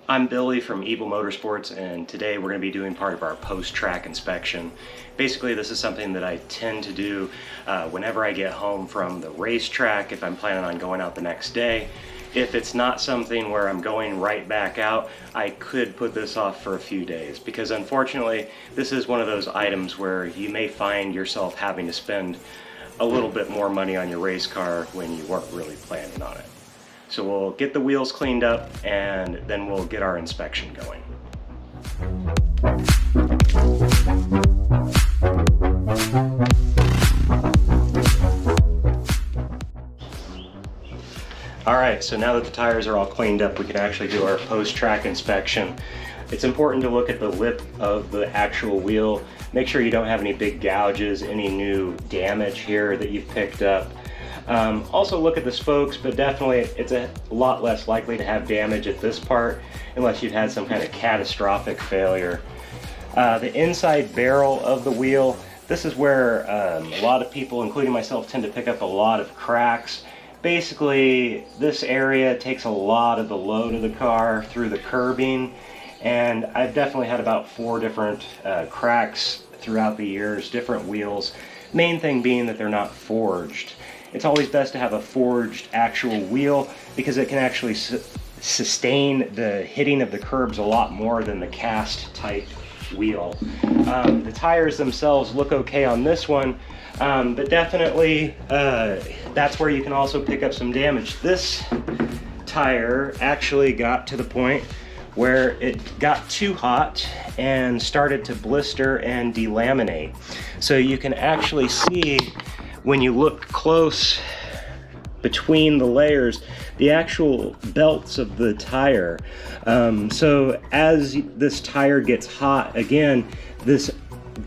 I'm Billy from Evil Motorsports, and today we're going to be doing part of our post-track inspection. Basically, this is something that I tend to do whenever I get home from the racetrack, if I'm planning on going out the next day. If it's not something where I'm going right back out, I could put this off for a few days, because unfortunately, this is one of those items where you may find yourself having to spend a little bit more money on your race car when you weren't really planning on it. So we'll get the wheels cleaned up and then we'll get our inspection going. Alright, so now that the tires are all cleaned up, we can actually do our post-track inspection. It's important to look at the lip of the actual wheel. Make sure you don't have any big gouges, any new damage here that you've picked up. Also look at the spokes, but definitely it's a lot less likely to have damage at this part unless you've had some kind of catastrophic failure. The inside barrel of the wheel, this is where a lot of people, including myself, tend to pick up a lot of cracks. Basically, this area takes a lot of the load of the car through the curbing, and I've definitely had about 4 different cracks throughout the years, different wheels. Main thing being that they're not forged. It's always best to have a forged actual wheel because it can actually sustain the hitting of the curbs a lot more than the cast type wheel. The tires themselves look okay on this one, but definitely that's where you can also pick up some damage. This tire actually got to the point where it got too hot and started to blister and delaminate. So you can actually see when you look close between the layers, the actual belts of the tire. So as this tire gets hot, again, this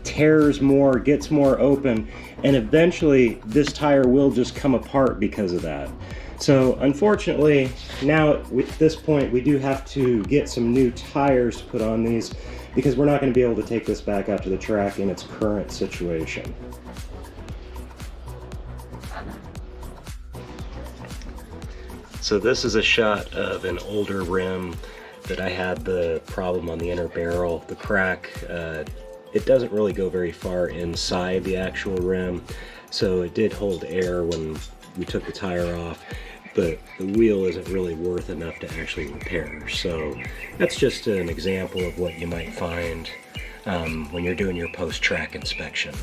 tears more, gets more open, and eventually this tire will just come apart because of that. So unfortunately, now at this point, we do have to get some new tires to put on these because we're not going to be able to take this back out to the track in its current situation. So this is a shot of an older rim that I had the problem on the inner barrel, the crack. It doesn't really go very far inside the actual rim, so it did hold air when we took the tire off, but the wheel isn't really worth enough to actually repair. So that's just an example of what you might find when you're doing your post-track inspection.